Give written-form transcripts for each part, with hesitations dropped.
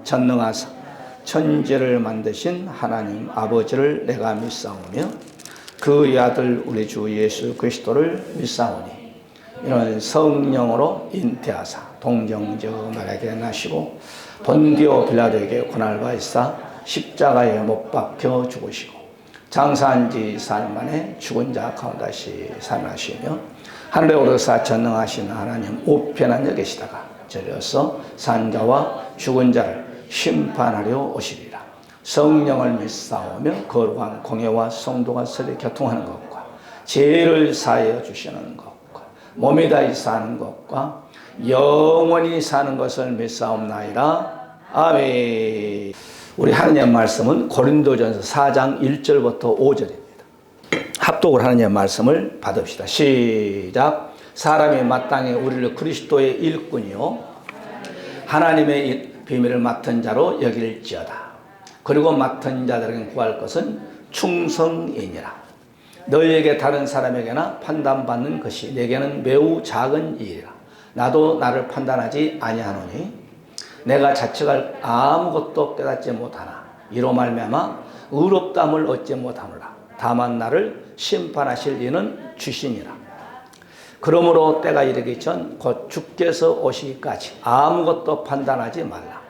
전능하사 천지를 만드신 하나님 아버지를 내가 믿사오며 그의 아들 우리 주 예수 그리스도를 믿사오니 이는 성령으로 잉태하사 동정저 마리아에게 나시고 본디오 빌라도에게 고난을 받으사 십자가에 못 박혀 죽으시고 장사한 지 4일 만에 죽은 자 가운데 다시 살아나시며 하늘에 오르사 전능하신 하나님 우편한 계시다가 저리어서 산자와 죽은 자를 심판하려 오시리라. 성령을 믿사오며 거룩한 공예와 성도가 서로 교통하는 것과 죄를 사하여 주시는 것과 몸이 다시 사는 것과 영원히 사는 것을 믿사옵나이다. 아멘. 우리 하나님의 말씀은 고린도전서 4장 1절부터 5절입니다. 합독을 하나님의 말씀을 받읍시다. 시작. 사람이 마땅히 우리를 그리스도의 일꾼이요 하나님의 비밀을 맡은 자로 여길지어다. 그리고 맡은 자들에게 구할 것은 충성이니라. 너희에게 다른 사람에게나 판단받는 것이 내게는 매우 작은 일이라. 나도 나를 판단하지 아니하노니 내가 자책할 아무것도 깨닫지 못하나 이로 말미암아 의롭다함을 얻지 못하노라. 다만 나를 심판하실 이는 주시니라. 그러므로 때가 이르기 전 곧 주께서 오시기까지 아무것도 판단하지 말라.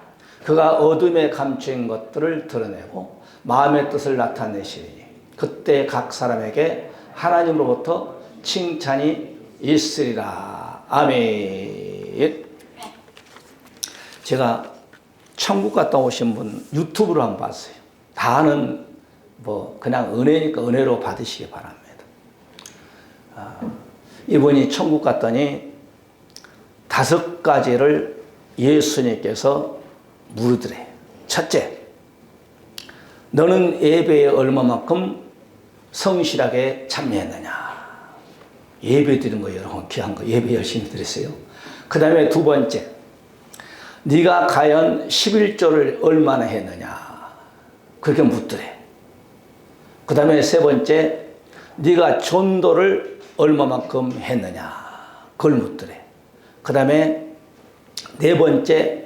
그가 어둠에 감추인 것들을 드러내고 마음의 뜻을 나타내시리니 그때 각 사람에게 하나님으로부터 칭찬이 있으리라. 아멘. 제가 천국 갔다 오신 분 유튜브로 한번 봤어요. 다는 그냥 은혜니까 은혜로 받으시기 바랍니다. 이분이 천국 갔더니 5가지를 예수님께서 물으더래. 첫째, 너는 예배에 얼마만큼 성실하게 참여했느냐. 예배 드린 거 여러분 귀한 거 예배 열심히 드렸어요. 그 다음에 2번째, 네가 과연 11조를 얼마나 했느냐. 그렇게 묻더래. 그 다음에 3번째, 네가 전도를 얼마만큼 했느냐. 그걸 묻더래. 그 다음에 4번째,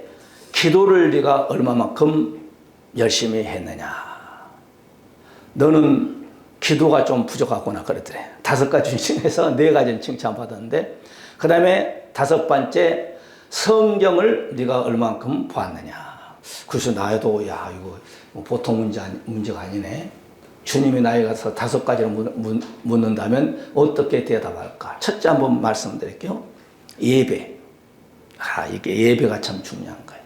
기도를 네가 얼마만큼 열심히 했느냐. 너는 기도가 좀 부족하구나 그러더래. 5가지 중에서 4가지는 칭찬받았는데 그 다음에 5번째, 성경을 네가 얼마만큼 보았느냐. 그래서 나도 이거 보통 문제가 아니네. 주님이 나에게 가서 5가지를 묻는다면 어떻게 대답할까? 첫째 한번 말씀드릴게요. 예배. 이게 예배가 참 중요한 거예요.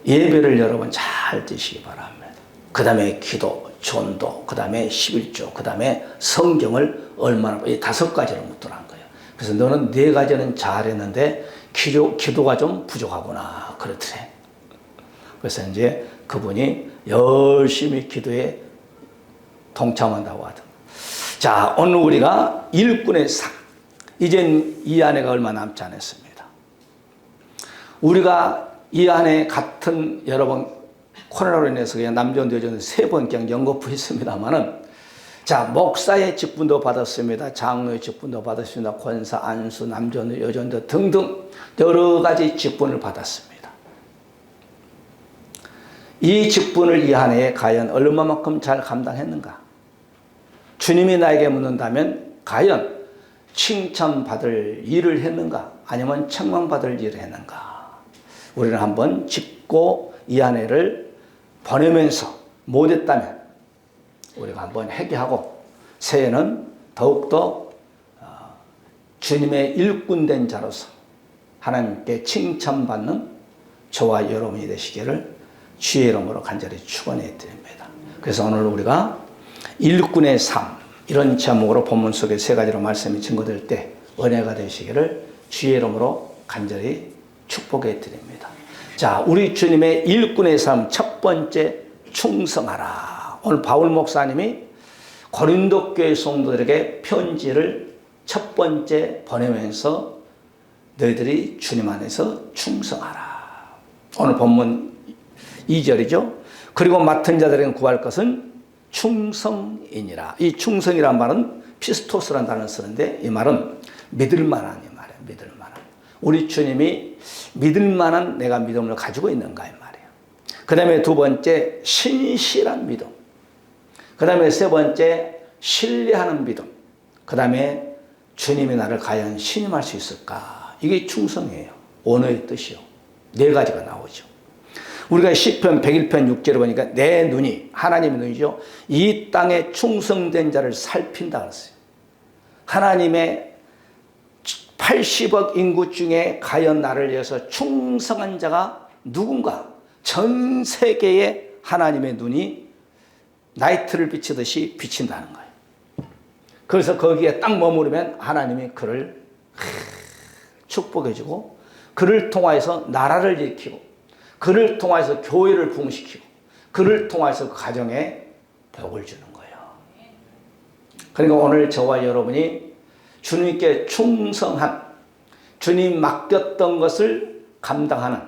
예배를 여러분 잘 드시기 바랍니다. 그 다음에 기도, 전도, 그 다음에 11조, 그 다음에 성경을 얼마나, 이 5가지를 묻더란 거예요. 그래서 너는 4가지는 잘했는데 기도가 좀 부족하구나 그러더래. 그래서 이제 그분이 열심히 기도에 동참한다고 하더라고요. 자, 오늘 우리가 일꾼의 상. 이젠 이 한 해가 얼마 남지 않았습니다. 우리가 이 한 해 같은 여러 번 코로나로 인해서 그냥 남전도 여전도 3번 그냥 연거푸했습니다만은 자, 목사의 직분도 받았습니다. 장로의 직분도 받았습니다. 권사, 안수, 남전도 여전도 등등 여러 가지 직분을 받았습니다. 이 직분을 이 한 해에 과연 얼마만큼 잘 감당했는가? 주님이 나에게 묻는다면 과연 칭찬받을 일을 했는가? 아니면 책망받을 일을 했는가? 우리는 한번 짚고 이 한 해를 보내면서 못했다면 우리가 한번 회개하고 새해는 더욱더 주님의 일꾼된 자로서 하나님께 칭찬받는 저와 여러분이 되시기를 주의 이름으로 간절히 축원해 드립니다. 그래서 오늘 우리가 일꾼의 삶 이런 제목으로 본문 속에 3가지로 말씀이 증거될 때 은혜가 되시기를 주의 이름으로 간절히 축복해 드립니다. 자, 우리 주님의 일꾼의 삶 첫 번째, 충성하라. 오늘 바울 목사님이 고린도 교회 성도들에게 편지를 첫 번째 보내면서 너희들이 주님 안에서 충성하라. 오늘 본문 2절이죠. 그리고 맡은 자들에게 구할 것은 충성이니라. 이 충성이란 말은 피스토스라는 단어를 쓰는데 이 말은 믿을 만한 이 말이에요. 믿을 만한. 우리 주님이 믿을 만한 내가 믿음을 가지고 있는가 이 말이에요. 그 다음에 두 번째, 신실한 믿음. 그 다음에 세 번째, 신뢰하는 믿음. 그 다음에 주님이 나를 과연 신임할 수 있을까? 이게 충성이에요. 언어의 뜻이요. 네 가지가 나오죠. 우리가 시편 101편 6절에 보니까 내 눈이, 하나님의 눈이죠, 이 땅에 충성된 자를 살핀다 그랬어요. 하나님의 80억 인구 중에 과연 나를 위해서 충성한 자가 누군가? 전 세계에 하나님의 눈이 나이트를 비치듯이 비친다는 거예요. 그래서 거기에 딱 머무르면 하나님이 그를 축복해주고, 그를 통하여서 나라를 일으키고, 그를 통하여서 교회를 부흥시키고, 그를 통하여서 그 가정에 복을 주는 거예요. 그러니까 오늘 저와 여러분이 주님께 충성한, 주님 맡겼던 것을 감당하는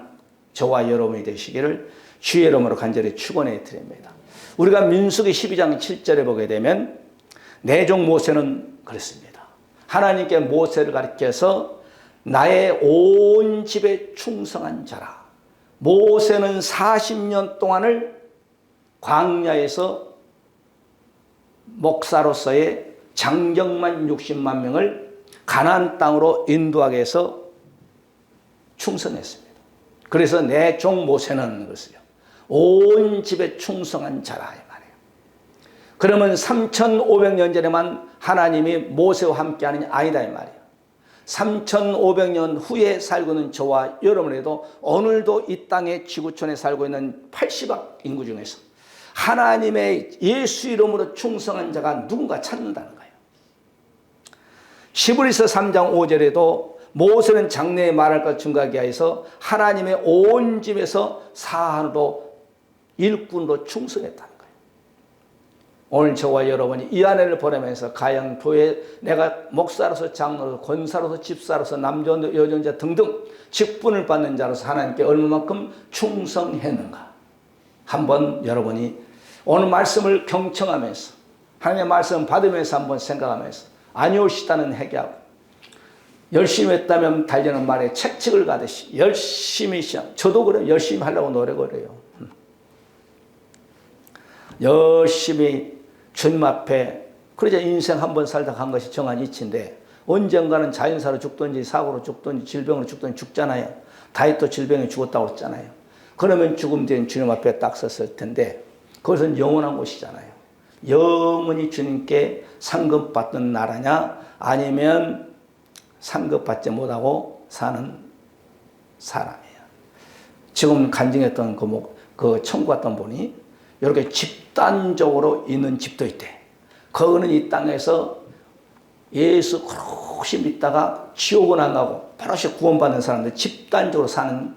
저와 여러분이 되시기를 주의 이름으로 간절히 축원해 드립니다. 우리가 민수기 12장 7절에 보게 되면 내 종 모세는 그랬습니다. 하나님께 모세를 가리켜서 나의 온 집에 충성한 자라. 모세는 40년 동안을 광야에서 목사로서의 장정만 60만 명을 가나안 땅으로 인도하게 해서 충성했습니다. 그래서 내 종 모세는 그랬어요. 온 집에 충성한 자라 이 말이에요. 그러면 3,500년 전에만 하나님이 모세와 함께 하느냐? 아니다 이 말이에요. 3,500년 후에 살고 있는 저와 여러분에도 오늘도 이 땅의 지구촌에 살고 있는 80억 인구 중에서 하나님의 예수 이름으로 충성한 자가 누군가 찾는다는 거예요. 히브리서 3장 5절에도 모세는 장래에 말할 것 증거하기 위해서 하나님의 온 집에서 사한으로 일꾼으로 충성했다는 거예요. 오늘 저와 여러분이 이 안에를 보내면서 가양 교회 내가 목사로서 장로로서 권사로서 집사로서 남존 여존자 등등 직분을 받는 자로서 하나님께 얼마만큼 충성했는가 한번 여러분이 오늘 말씀을 경청하면서 하나님의 말씀 받으면서 한번 생각하면서 아니올시다는 회개하고 열심히 했다면 달려는 말에 채찍을 가듯이 열심히 시작. 저도 그래요. 열심히 하려고 노력을 해요. 열심히 주님 앞에 그러자 인생 한 번 살다 간 것이 정한 이치인데 언젠가는 자연사로 죽든지 사고로 죽든지 질병으로 죽든지 죽잖아요. 다윗도 질병에 죽었다고 했잖아요. 그러면 죽음 뒤엔 주님 앞에 딱 섰을 텐데 그것은 영원한 곳이잖아요. 영원히 주님께 상급받는 나라냐 아니면 상급받지 못하고 사는 사람이에요. 지금 간증했던 그 천국 갔던 분이 이렇게 집단적으로 있는 집도 있대. 그거는 이 땅에서 예수 그렇게 믿다가 지옥은 안 가고 바로시 구원받는 사람들 집단적으로 사는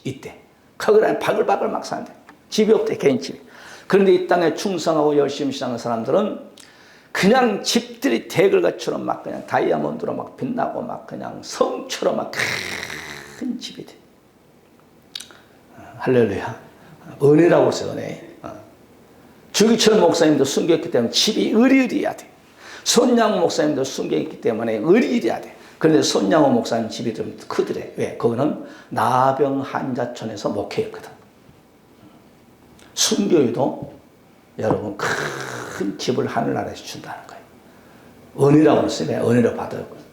있대. 거기는 바글바글 막 사는데 집이 없대, 개인 집이. 그런데 이 땅에 충성하고 열심히 사는 사람들은 그냥 집들이 대글같처럼 막 그냥 다이아몬드로 막 빛나고 막 그냥 성처럼 막 큰 집이 돼. 할렐루야. 은혜라고 했어요, 은혜. 주기철 목사님도 순교했기 때문에 집이 으리으리해야 돼. 손양호 목사님도 순교했기 때문에 으리으리해야 돼. 그런데 손양호 목사님 집이 좀 크더래. 왜? 거기는 나병 한자촌에서 목회했거든. 순교에도 여러분 큰 집을 하늘나라에서 준다는 거예요. 은혜라고 했어요. 은혜로 받았거든.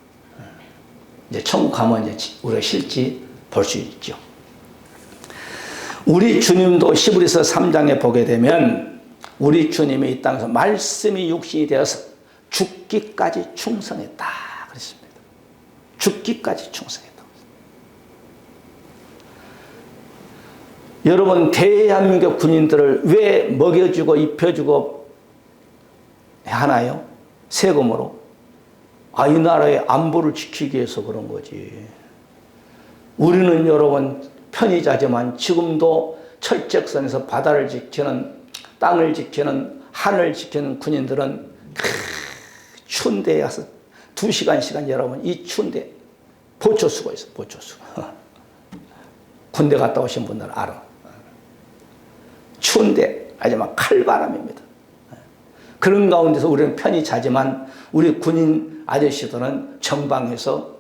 이제 천국 가면 이제 우리가 실지 볼 수 있죠. 우리 주님도 히브리서 3장에 보게 되면 우리 주님이 이 땅에서 말씀이 육신이 되어서 죽기까지 충성했다 그랬습니다. 죽기까지 충성했다. 여러분 대한민국 군인들을 왜 먹여주고 입혀주고 하나요? 세금으로. 이 나라의 안보를 지키기 위해서 그런 거지. 우리는 여러분 편의자지만 지금도 철책선에서 바다를 지키는 땅을 지키는 하늘을 지키는 군인들은 추운 데에 가서 2시간 여러분 이 추운 데 보초 쓰고 있어. 보초 쓰고. 군대 갔다 오신 분들 알아. 추운데 아주 막 칼바람입니다. 그런 가운데서 우리는 편히 자지만 우리 군인 아저씨들은 정방에서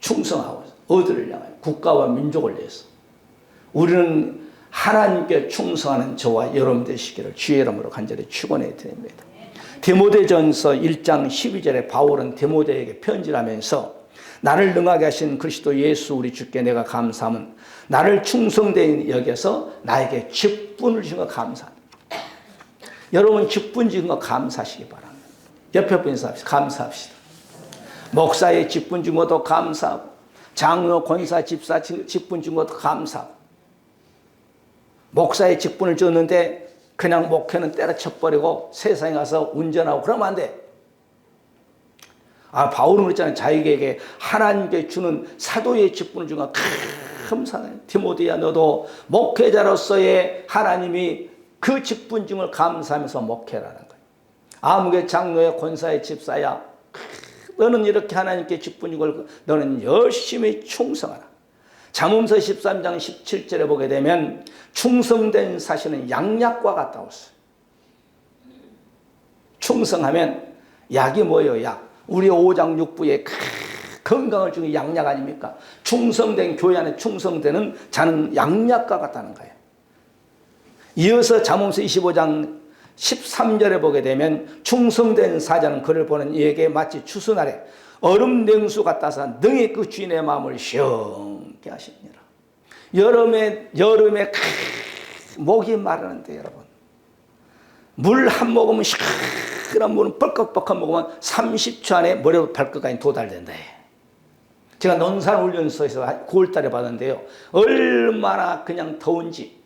충성하고 있어요. 어디를 향하여? 국가와 민족을 위해서. 우리는 하나님께 충성하는 저와 여러분 되시기를 주의 이름으로 간절히 축원해 드립니다. 디모데전서 1장 12절에 바울은 디모데에게 편지를 하면서 나를 능하게 하신 그리스도 예수 우리 주께 내가 감사함은 나를 충성되인 여겨서 나에게 직분을 주신 거 감사합니다. 여러분 직분 주신 거 감사하시기 바랍니다. 옆에 분에서 감사합시다. 목사의 직분 준 것도 감사하고 장로, 권사, 집사 직분 준 것도 감사하고 목사의 직분을 줬는데 그냥 목회는 때려쳐버리고 세상에 가서 운전하고 그러면 안 돼. 바울은 그랬잖아요. 자기에게 하나님께 주는 사도의 직분을 준 건 감사해. 디모데야 너도 목회자로서의 하나님이 그 직분 중을 감사하면서 목회라는 거예요. 아무개 장로의 권사의 집사야 너는 이렇게 하나님께 직분 준 걸 너는 열심히 충성하라. 잠언서 13장 17절에 보게 되면 충성된 사실은 양약과 같다고 했어요. 충성하면 약이 뭐예요? 약. 우리 5장 6부의 건강을 주는 양약 아닙니까? 충성된 교회 안에 충성되는 자는 양약과 같다는 거예요. 이어서 잠언서 25장 13절에 보게 되면 충성된 사자는 그를 보는 이에게 마치 추수날에 얼음 냉수 같아서 능히 그 주인의 마음을 시원케 하십니다. 여름에 목이 마르는데 여러분 물 한 모금은 시원한 물은 뻘컥뻘컥 먹으면 30초 안에 머리부터 발끝까지 도달된다. 제가 논산훈련소에서 9월달에 받았는데요. 얼마나 그냥 더운지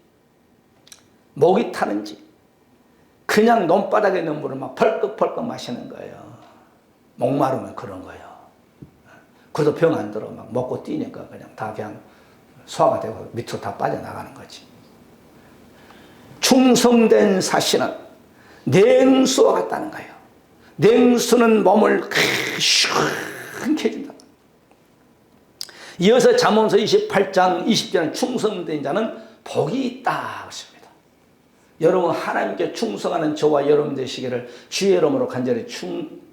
목이 타는지 그냥 논바닥에 있는 물을 막 펄컥펄컥 마시는 거예요. 목마르면 그런 거예요. 그래도 병 안 들어. 막 먹고 뛰니까 그냥 소화가 되고 밑으로 다 빠져나가는 거지. 충성된 사신은 냉수와 같다는 거예요. 냉수는 몸을 시원케 해준다. 이어서 잠언서 28장 20절은 충성된 자는 복이 있다. 그렇습니다. 여러분 하나님께 충성하는 저와 여러분 되시기를 주의 이름으로 간절히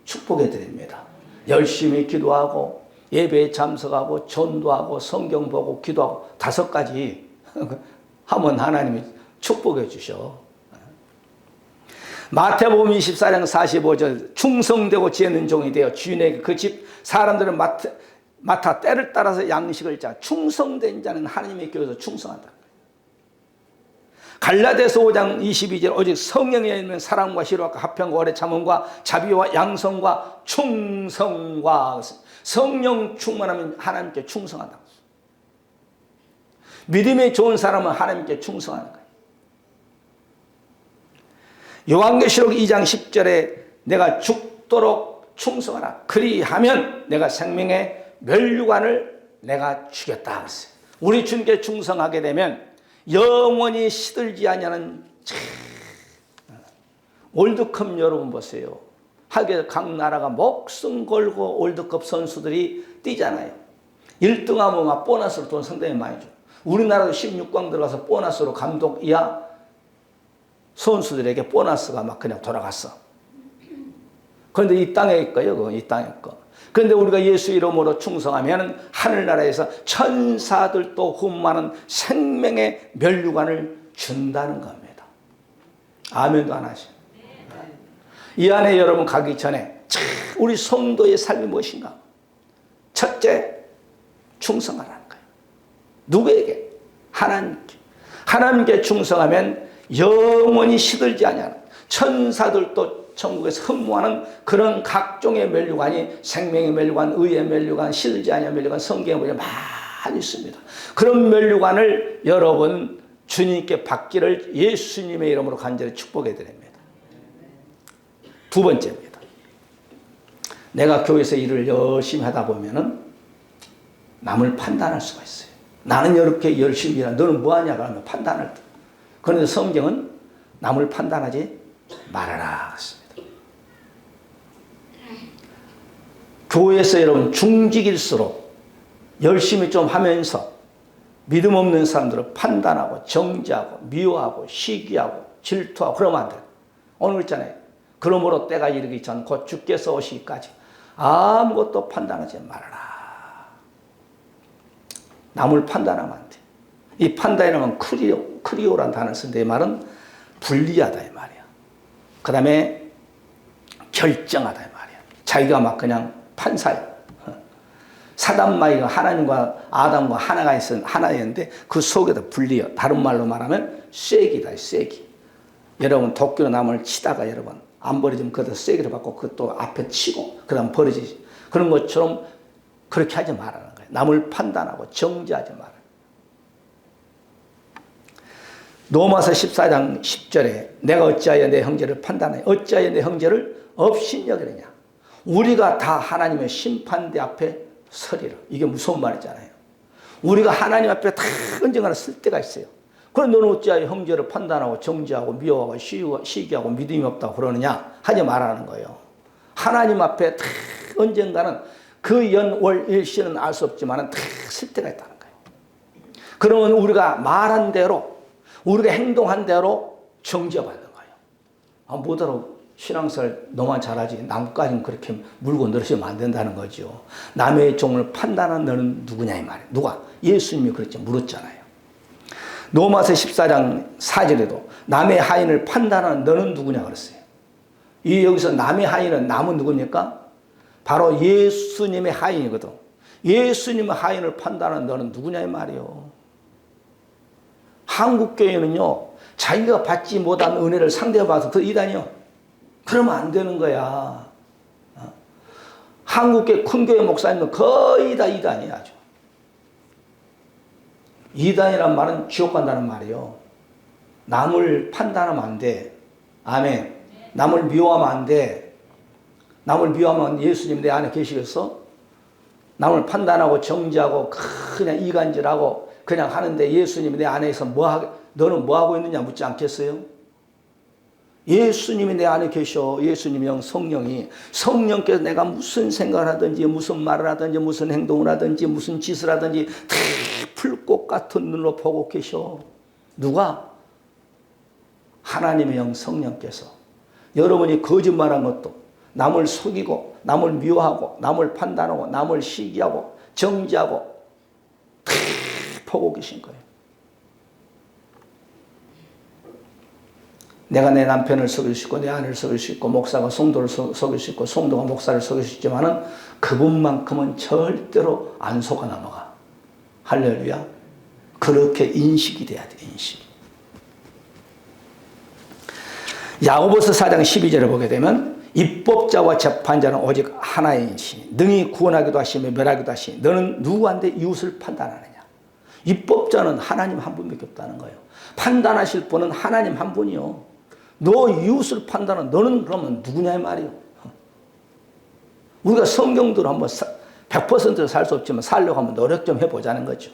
축복해 드립니다. 열심히 기도하고 예배에 참석하고 전도하고 성경 보고 기도하고 5가지 하면 하나님이 축복해 주셔. 마태복음 24장 45절 충성되고 지혜는 종이 되어 주인에게 그 집 사람들은 맡아 때를 따라서 양식을 짜. 충성된 자는 하나님의 교회에서 충성한다. 갈라디아서 5장 22절 오직 성령에 있는 사랑과 희락과 화평과 오래 참음과 자비와 양성과 충성과 성령 충만하면 하나님께 충성한다. 믿음이 좋은 사람은 하나님께 충성하는 거예요. 요한계시록 2장 10절에 내가 죽도록 충성하라. 그리하면 내가 생명의 면류관을 내가 주겠다. 우리 주님께 충성하게 되면 영원히 시들지 않냐는 월드컵 여러분 보세요. 하게 각 나라가 목숨 걸고 월드컵 선수들이 뛰잖아요. 1등하면 막 보너스로 돈 상당히 많이 줘. 우리나라도 16강 들어가서 보너스로 감독 이하 선수들에게 보너스가 막 그냥 돌아갔어. 그런데 이 땅에 있고요. 이 땅에 있고. 그런데 우리가 예수 이름으로 충성하면 하늘나라에서 천사들도 흠많은 생명의 면류관을 준다는 겁니다. 아멘도 안 하시죠. 이 안에 여러분 가기 전에 우리 성도의 삶이 무엇인가? 첫째, 충성하라는 거예요. 누구에게? 하나님께. 하나님께 충성하면 영원히 시들지 아니하는 천사들도 천국에서 흠모하는 그런 각종의 면류관이 생명의 면류관, 의의 면류관, 시들지 아니하는 면류관, 성경에 보면 많이 있습니다. 그런 면류관을 여러분 주님께 받기를 예수님의 이름으로 간절히 축복해 드립니다. 두 번째입니다. 내가 교회에서 일을 열심히 하다 보면은 남을 판단할 수가 있어요. 나는 이렇게 열심히 일하는데 너는 뭐하냐 그러면 판단할 때. 그런데 성경은 남을 판단하지 말아라 했습니다. 교회에서 여러분 중직일수록 열심히 좀 하면서 믿음 없는 사람들을 판단하고 정죄하고 미워하고 시기하고 질투하고 그러면 안 돼요. 오늘 있잖아요. 그러므로 때가 이르기 전 곧 주께서 오시기까지 아무것도 판단하지 말아라. 남을 판단하면 안 돼. 이 판단이라면 크리오라는 단어를 쓰는데 이 말은 분리하다 이 말이야. 그 다음에 결정하다 이 말이야. 자기가 막 그냥 판사야. 사단마귀가 하나님과 아담과 하나였는데 그 속에다 분리해요. 다른 말로 말하면 쐐기다, 쐐기. 여러분 도끼로 남을 치다가 여러분 안 버려지면 그것도 쐐기를 받고 그것도 앞에 치고 그 다음 버려지지. 그런 것처럼 그렇게 하지 말라는 거예요. 남을 판단하고 정죄하지 말아요. 로마서 14장 10절에 내가 어찌하여 내 형제를 판단하냐. 어찌하여 내 형제를 업신여기느냐. 우리가 다 하나님의 심판대 앞에 서리라. 이게 무서운 말이잖아요. 우리가 하나님 앞에 다 언젠가는 쓸 때가 있어요. 그럼 너는 어찌하여 형제를 판단하고 정죄하고 미워하고 시기하고 믿음이 없다고 그러느냐 하지 말라는 거예요. 하나님 앞에 다 언젠가는 그 연월 일시는 알 수 없지만 다 쓸 때가 있다는 거예요. 그러면 우리가 말한 대로 우리가 행동한 대로 정죄받는 거예요. 뭐더러 신앙생활 너만 잘하지 남까지는 그렇게 물고 늘으시면 안 된다는 거죠. 남의 종을 판단하는 너는 누구냐 이 말이에요. 누가? 예수님이 그랬죠. 물었잖아요. 로마서 14장 4절에도 남의 하인을 판단하는 너는 누구냐 그랬어요. 이 여기서 남의 하인은 남은 누굽니까? 바로 예수님의 하인이거든. 예수님의 하인을 판단하는 너는 누구냐 이 말이에요. 한국교회는요 자기가 받지 못한 은혜를 상대받아서 그 이단이요. 그러면 안 되는 거야. 한국교회 큰 교회 목사님은 거의 다 이단이야 아주. 이단이란 말은 지옥 간다는 말이에요. 남을 판단하면 안 돼. 아멘. 남을 미워하면 안 돼. 남을 미워하면 예수님 내 안에 계시겠어? 남을 판단하고 정죄하고 그냥 이간질하고 그냥 하는데 예수님이 내 안에서 너는 뭐하고 있느냐 묻지 않겠어요? 예수님이 내 안에 계셔. 예수님의 영 성령이 성령께서 내가 무슨 생각을 하든지 무슨 말을 하든지 무슨 행동을 하든지 무슨 짓을 하든지 다 풀꽃 같은 눈으로 보고 계셔. 누가? 하나님의 영 성령께서. 여러분이 거짓말한 것도 남을 속이고 남을 미워하고 남을 판단하고 남을 시기하고 정죄하고 다 보고 계신 거예요. 내가 내 남편을 속일 수 있고 내 아내를 속일 수 있고 목사가 성도를 속일 수 있고 성도가 목사를 속일 수 있지만은 그분만큼은 절대로 안 속아 넘어가. 할렐루야. 그렇게 인식이 돼야 돼. 인식. 야고보서 4장 12절을 보게 되면 입법자와 재판자는 오직 하나이시니 능히 구원하기도 하시며 멸하기도 하시니 너는 누구한테 이웃을 판단하느냐. 입법자는 하나님 한 분밖에 없다는 거예요. 판단하실 분은 하나님 한 분이요. 너 이웃을 판단하는 너는 그러면 누구냐 이 말이요. 우리가 성경대로 한번 100% 살 수 없지만 살려고 하면 노력 좀 해보자는 거죠.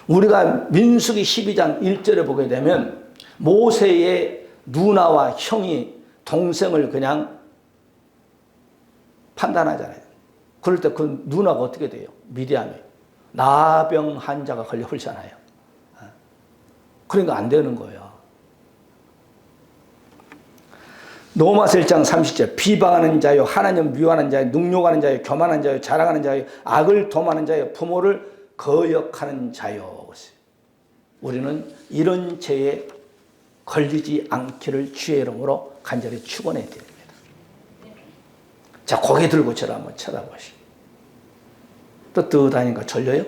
우리가 민수기 12장 1절에 보게 되면 모세의 누나와 형이 동생을 그냥 판단하잖아요. 그럴 때 그 누나가 어떻게 돼요? 미디암이 나병 환자가 걸려 헐잖아요. 그러니까 안 되는 거예요. 로마서 1장 30절 비방하는 자요 하나님 미워하는 자요 능욕하는 자요 교만한 자요 자랑하는 자요 악을 도모하는 자요 부모를 거역하는 자요. 우리는 이런 죄에 걸리지 않기를 주의 이름으로 간절히 축원해 드립니다. 자, 고개 들고 저를 한번 쳐다보시오. 또 뜨다니까 졸려요?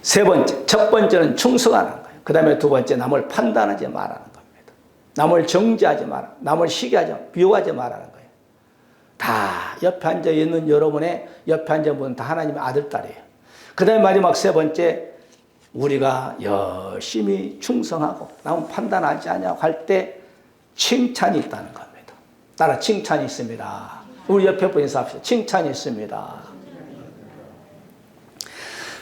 세 번째, 첫 번째는 충성하는 거예요. 그 다음에 두 번째, 남을 판단하지 말라는 겁니다. 남을 정죄하지 마라. 남을 시기하지 마라. 비호하지 말라는 거예요. 다 옆에 앉아 있는 여러분의 옆에 앉아 있는 분은 다 하나님의 아들, 딸이에요. 그 다음에 마지막 세 번째, 우리가 열심히 충성하고 남을 판단하지 않냐고 할 때 칭찬이 있다는 겁니다. 따라 칭찬이 있습니다. 우리 옆에 분 인사합시다. 칭찬이 있습니다.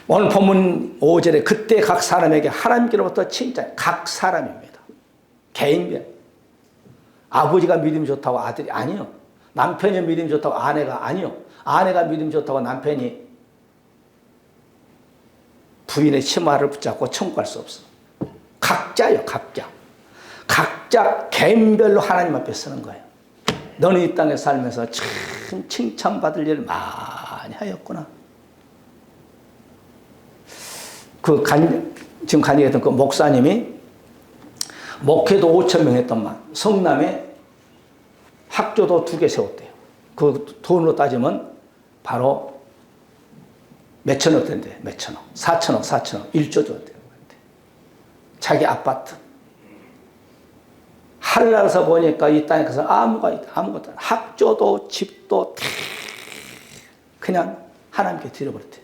오늘 본문 5절에 그때 각 사람에게 하나님께로부터 칭찬, 각 사람입니다. 개인별. 아버지가 믿음이 좋다고 아들이 아니요. 남편이 믿음이 좋다고 아내가 아니요. 아내가 믿음이 좋다고 남편이 부인의 치마를 붙잡고 청구할 수 없어. 각자요, 각자. 각자 개인별로 하나님 앞에 서는 거예요. 너는 이 땅에 살면서 참 칭찬받을 일을 많이 하였구나. 지금 간증했던 그 목사님이 목회도 5,000명 했던만 성남에 학교도 2개 세웠대요. 그 돈으로 따지면 바로 몇천억 된대. 몇천억. 4천억. 1조 줬대요. 자기 아파트. 하늘나라에서 보니까 이 땅에 가서 아무것도 학교도 집도 그냥 하나님께 드려버렸대.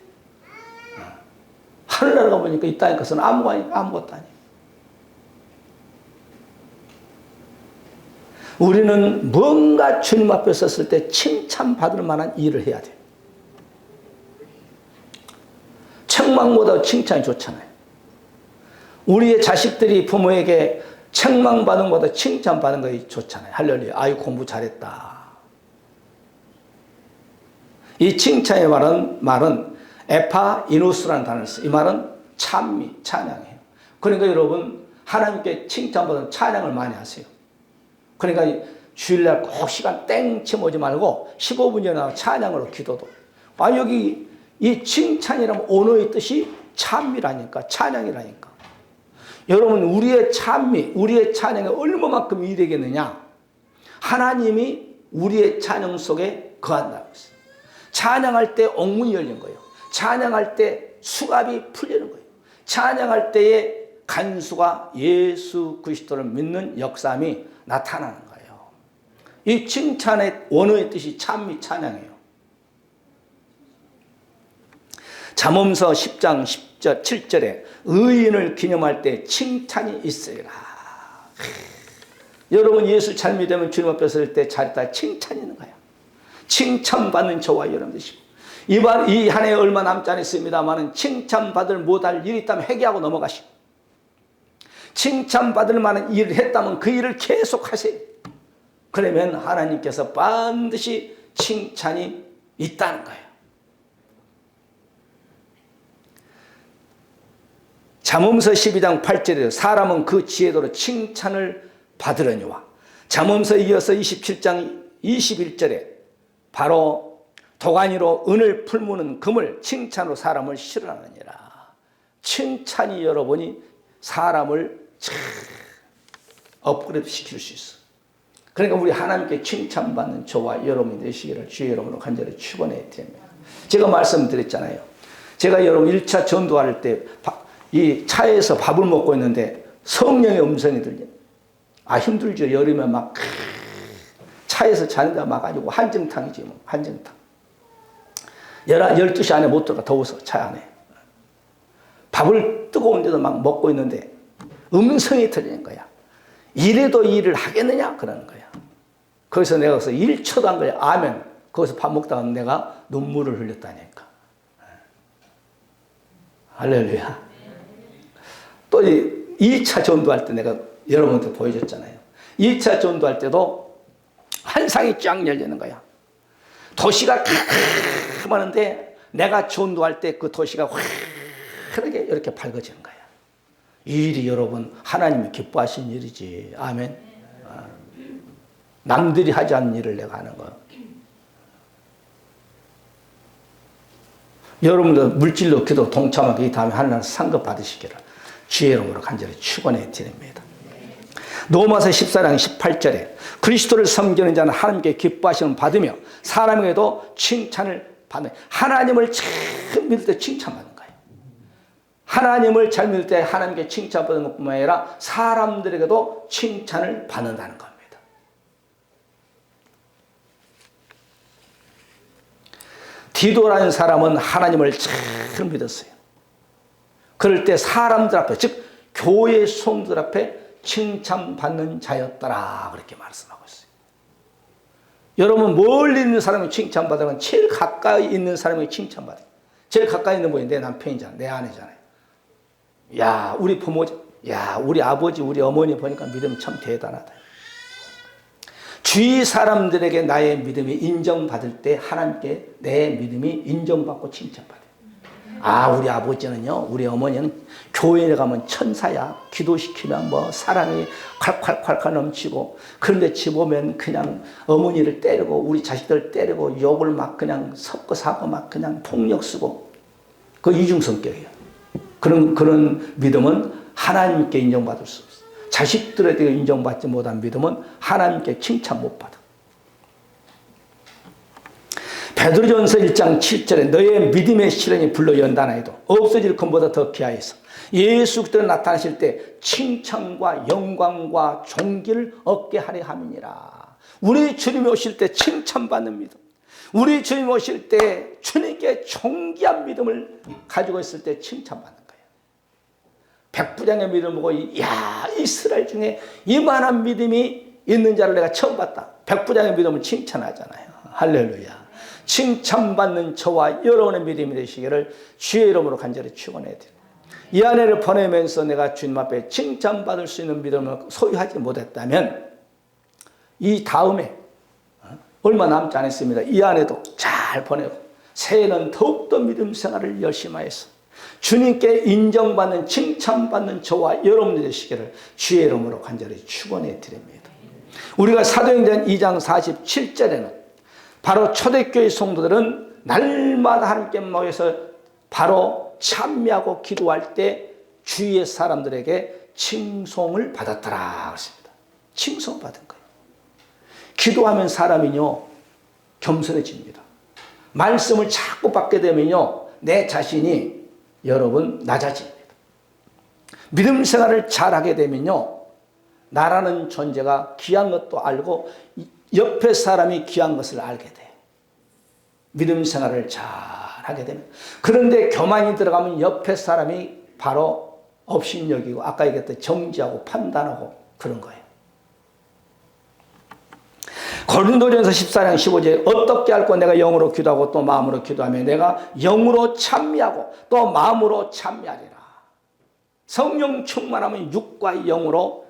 하늘나라가 보니까 이 땅에 가서는 아무것도 아니에요. 우리는 뭔가 주님 앞에 섰을 때 칭찬받을 만한 일을 해야 돼요. 책망보다 칭찬이 좋잖아요. 우리의 자식들이 부모에게 책망받는 것보다 칭찬받는 것이 좋잖아요. 할렐루야. 아유, 공부 잘했다. 이 칭찬의 말은 에파이누스라는 단어를 써요. 이 말은 찬미, 찬양이에요. 그러니까 여러분, 하나님께 칭찬받은 찬양을 많이 하세요. 그러니까 주일날 꼭 시간 땡 쳐보지 말고 15분 전에 찬양으로 기도도. 여기 이 칭찬이라면 언어의 뜻이 찬미라니까, 찬양이라니까. 여러분, 우리의 찬미, 우리의 찬양이 얼마만큼 이되겠느냐? 하나님이 우리의 찬양 속에 거한다고 했어요. 찬양할 때 옥문이 열린 거예요. 찬양할 때 수갑이 풀리는 거예요. 찬양할 때에 간수가 예수 그리스도를 믿는 역사함이 나타나는 거예요. 이 칭찬의 원어의 뜻이 찬미, 찬양이에요. 잠언서 10장 10절, 7절에 의인을 기념할 때 칭찬이 있으리라. 여러분, 예수 잘 믿으면 주님 앞에 설 때 잘했다 칭찬이 있는 거야. 칭찬받는 저와 여러분 되시고, 이 한 해 얼마 남지 않았습니다만은 칭찬받을 못할 일이 있다면 회개하고 넘어가시고, 칭찬받을 만한 일을 했다면 그 일을 계속 하세요. 그러면 하나님께서 반드시 칭찬이 있다는 거예요. 잠언서 12장 8절에 사람은 그 지혜대로 칭찬을 받으려니와, 잠언서 이어서 27장 21절에 바로 도가니로 은을 풀무는 금을 칭찬으로 사람을 실현하느니라. 칭찬이 여러분이 사람을 업그레이드 시킬 수 있어. 그러니까 우리 하나님께 칭찬받는 저와 여러분이 되시기를 주의 이름으로 간절히 축원해야 됩니다. 제가 말씀드렸잖아요. 제가 여러분 1차 전도할 때 이 차에서 밥을 먹고 있는데 성령의 음성이 들려. 힘들죠. 여름에 막 차에서 자는데 막 가지고 한정탕이지 뭐. 한정탕. 12시 안에 못 들어가. 더워서 차 안에. 밥을 뜨거운데도 막 먹고 있는데 음성이 들리는 거야. 이래도 일을 하겠느냐? 그러는 거야. 거기서 내가 가서 1초도 한 거야. 아멘. 거기서 밥 먹다가 내가 눈물을 흘렸다니까. 할렐루야. 또 2차 전도할 때 내가 여러분한테 보여줬잖아요. 2차 전도할 때도 환상이 쫙 열리는 거야. 도시가 많은데 내가 전도할 때 그 도시가 흐르게 이렇게 밝아지는 거야. 이 일이 여러분 하나님이 기뻐하신 일이지. 아멘. 남들이 하지 않는 일을 내가 하는 거야. 여러분도 물질로 기도 동참하기 이 다음에 하나님 상급 받으시기를 주의 이름으로 간절히 축원해 드립니다. 로마서 14장 18절에 그리스도를 섬기는 자는 하나님께 기뻐하시는 받으며 사람에게도 칭찬을 받는, 하나님을 참 믿을 때 칭찬받는 거예요. 하나님을 잘 믿을 때 하나님께 칭찬받는 것뿐만 아니라 사람들에게도 칭찬을 받는다는 겁니다. 디도라는 사람은 하나님을 잘 믿었어요. 그럴 때 사람들 앞에, 즉 교회 성도들 앞에 칭찬받는 자였더라, 그렇게 말씀하고 있어요. 여러분, 멀리 있는 사람이 칭찬받으면 제일 가까이 있는 사람이 칭찬받아요. 제일 가까이 있는 분이 내 남편이잖아요. 내 아내잖아요. 야, 우리 부모, 야, 우리 아버지, 우리 어머니 보니까 믿음이 참 대단하다. 주위 사람들에게 나의 믿음이 인정받을 때 하나님께 내 믿음이 인정받고 칭찬받아요. 우리 아버지는요, 우리 어머니는 교회에 가면 천사야. 기도시키면 뭐 사랑이 콸콸콸콸 넘치고, 그런데 집 오면 그냥 어머니를 때리고 우리 자식들 때리고 욕을 막 그냥 섞어 사고 막 그냥 폭력 쓰고, 그 이중성격이에요. 그런 믿음은 하나님께 인정받을 수 없어요. 자식들에게 인정받지 못한 믿음은 하나님께 칭찬 못 받아. 베드로전서 1장 7절에 너의 믿음의 시련이 불러 연단하여도 없어질 것보다 더 귀하여서 예수 그리스도 나타나실 때 칭찬과 영광과 존귀를 얻게 하려 함이니라. 우리 주님이 오실 때 칭찬받는 믿음, 우리 주님이 오실 때 주님께 존귀한 믿음을 가지고 있을 때 칭찬받는 거예요. 백부장의 믿음을 보고 이스라엘 중에 이만한 믿음이 있는 자를 내가 처음 봤다. 백부장의 믿음을 칭찬하잖아요. 할렐루야. 칭찬받는 저와 여러분의 믿음이 되시기를 주의 이름으로 간절히 축원해드립니다. 이 아내를 보내면서 내가 주님 앞에 칭찬받을 수 있는 믿음을 소유하지 못했다면 이 다음에 얼마 남지 않았습니다. 이 아내도 잘 보내고 새해는 더욱더 믿음 생활을 열심히 하여서 주님께 인정받는 칭찬받는 저와 여러분이 되시기를 주의 이름으로 간절히 축원해드립니다. 우리가 사도행전 2장 47절에는 바로 초대교회 성도들은 날마다 하나님께 모여서 바로 찬미하고 기도할 때 주위의 사람들에게 칭송을 받았더라 그랬습니다. 칭송받은 거예요. 기도하면 사람이요 겸손해집니다. 말씀을 자꾸 받게 되면요 내 자신이 여러분 낮아집니다. 믿음 생활을 잘하게 되면요 나라는 존재가 귀한 것도 알고 옆에 사람이 귀한 것을 알게 돼요. 믿음 생활을 잘 하게 되면. 그런데 교만이 들어가면 옆에 사람이 바로 업신여기고 아까 얘기했던 정지하고 판단하고 그런 거예요. 고린도전서 14장 15절에 어떻게 할꼬 내가 영으로 기도하고 또 마음으로 기도하며 내가 영으로 찬미하고 또 마음으로 찬미하리라. 성령 충만하면 육과 영으로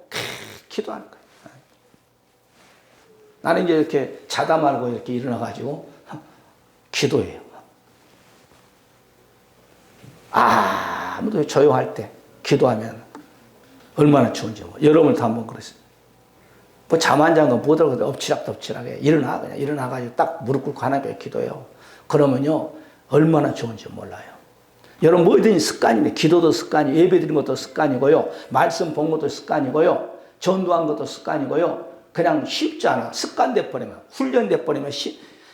기도하는 거예요. 나는 이제 이렇게 자다 말고 이렇게 일어나가지고 기도해요. 아무도 조용할 때 기도하면 얼마나 좋은지 여러분도 한번 그랬어요. 뭐 잠 안 잔 거 못 들어가도 엎치락덮치락해. 그냥 일어나가지고 딱 무릎 꿇고 하나님께 기도해요. 그러면요 얼마나 좋은지 몰라요. 여러분 뭐든지 습관이네. 기도도 습관이고 예배 드리는 것도 습관이고요. 말씀 본 것도 습관이고요. 전도한 것도 습관이고요. 그냥 쉽지 않아. 습관돼 버리면 훈련돼 버리면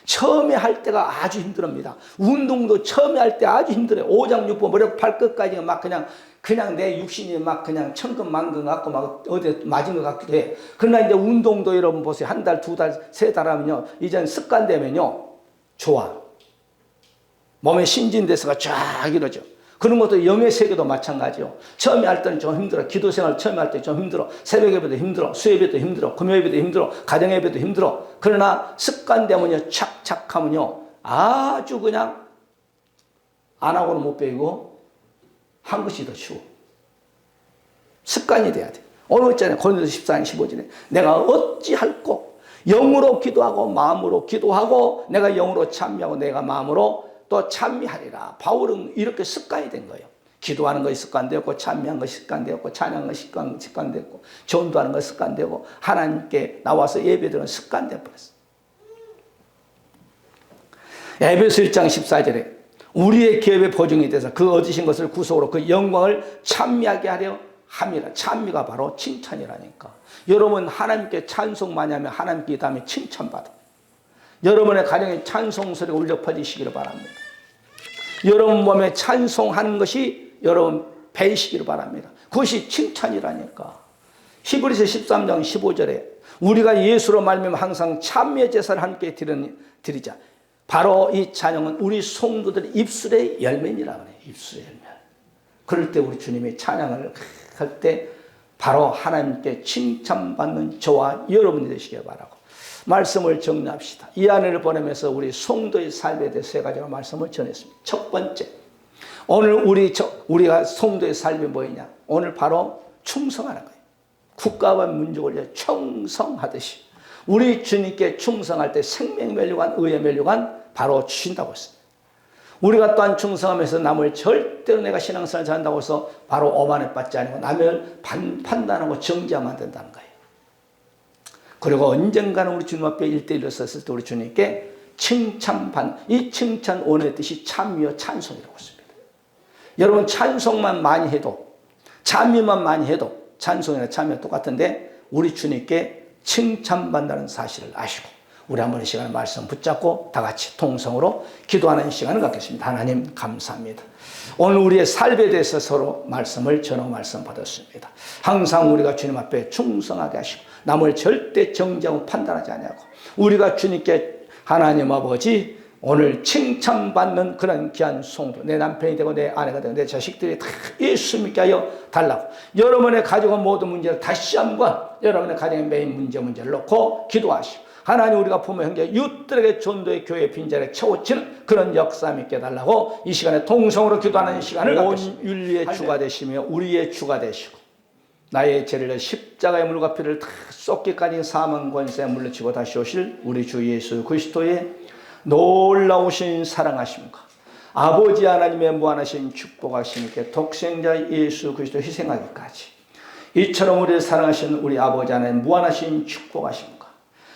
처음에 할 때가 아주 힘듭니다. 운동도 처음에 할 때 아주 힘들어요. 오장육부 머리 발끝까지 막 그냥 내 육신이 막 그냥 천근만근 같고 막 어디 맞은 것 같기도 해. 그러나 이제 운동도 여러분 보세요. 한 달, 두 달, 세 달 하면요. 이젠 습관되면요. 좋아. 몸의 신진대사가 쫙 이루어져. 그런 것도 영의 세계도 마찬가지요. 처음에 할 때는 좀 힘들어. 기도 생활 처음에 할 때 좀 힘들어. 새벽 예배도 힘들어. 수요 예배도 힘들어. 금요 예배도 힘들어. 가정 예배도 힘들어. 그러나 습관되면요. 착착하면요. 아주 그냥 안 하고는 못 배우고 한 것이 더 쉬워. 습관이 돼야 돼. 오늘 있잖아요. 고린도서 14장 15절에 내가 어찌할꼬 영으로 기도하고 마음으로 기도하고 내가 영으로 찬미하고 내가 마음으로 또 찬미하리라. 바울은 이렇게 습관이 된 거예요. 기도하는 것이 습관되었고 찬미하는 것이 습관되었고 찬양하는 것이 습관되었고 전도하는 것이 습관되고 하나님께 나와서 예배드리는 습관되어 버렸어요. 에베소 1장 14절에 우리의 기업의 보증이 돼서 그 얻으신 것을 구속으로 그 영광을 찬미하게 하려 함이라. 찬미가 바로 칭찬이라니까. 여러분 하나님께 찬송 많이 하면 하나님께 이 다음에 칭찬받아. 여러분의 가정에 찬송 소리가 울려 퍼지시기를 바랍니다. 여러분 몸에 찬송하는 것이 여러분 배이시기를 바랍니다. 그것이 칭찬이라니까. 히브리서 13장 15절에 우리가 예수로 말미암아 항상 찬미의 제사를 함께 드리자. 바로 이 찬양은 우리 성도들의 입술의 열매니라 그래요. 입술의 열매. 그럴 때 우리 주님이 찬양을 할 때 바로 하나님께 칭찬받는 저와 여러분이 되시길 바라고 말씀을 정리합시다. 이 아내를 보내면서 우리 성도의 삶에 대해 세 가지로 말씀을 전했습니다. 첫 번째, 오늘 우리가 성도의 삶이 뭐냐? 오늘 바로 충성하는 거예요. 국가와 민족을 위해 충성하듯이 우리 주님께 충성할 때 생명 멸류관, 의의 멸류관 바로 주신다고 했습니다. 우리가 또한 충성하면서 남을 절대로 내가 신앙생활 잘한다고 해서 바로 오만에 받지 아니고 남을 판단하고 정죄하면 안 된다는 거예요. 그리고 언젠가는 우리 주님 앞에 1대1로 섰을 때 우리 주님께 이 칭찬 원의 뜻이 참여 찬송이라고 했습니다. 여러분 찬송만 많이 해도 참여만 많이 해도 찬송이나 참여 똑같은데 우리 주님께 칭찬받는다는 사실을 아시고 우리 한번 이 시간에 말씀 붙잡고 다 같이 통성으로 기도하는 시간을 갖겠습니다. 하나님 감사합니다. 오늘 우리의 삶에 대해서 서로 말씀을 전하고 말씀 받았습니다. 항상 우리가 주님 앞에 충성하게 하시고 남을 절대 정죄하고 판단하지 아니하고 우리가 주님께 하나님 아버지 오늘 칭찬받는 그런 귀한 성도 내 남편이 되고 내 아내가 되고 내 자식들이 다 예수 믿게 하여 달라고 여러분의 가정의 모든 문제를 다시 한번 여러분의 가정의 메인 문제를 놓고 기도하시고 하나님 우리가 부모 형제 이웃들에게 전도의 교회 빈자리에 채워지는 그런 역사 믿게 해달라고 이 시간에 통성으로 기도하는 시간을 갖겠습니다. 온 윤리의 주가 되시며 우리의 주가 되시고 나의 죄를 십자가의 물과 피를 다 쏟기까지 사망 권세에 물리치고 다시 오실 우리 주 예수 그리스도의 놀라우신 사랑하심과 아버지 하나님의 무한하신 축복하심께 독생자 예수 그리스도 희생하기까지 이처럼 우리를 사랑하신 우리 아버지 하나님 무한하신 축복하심과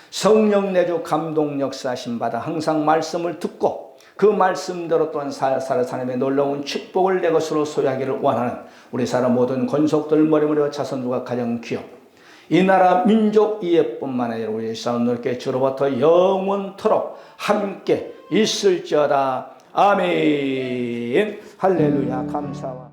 성령 내주 감동 역사하심 받아 항상 말씀을 듣고 그 말씀대로 또한 사람의 놀라운 축복을 내 것으로 소유하기를 원하는 우리 사람 모든 권속들 머리머리와 자손들과 가정 기업 이 나라 민족 이해뿐만 아니라 우리 사람 넓게 주로부터 영원토록 함께 있을지어다. 아멘. 할렐루야. 감사와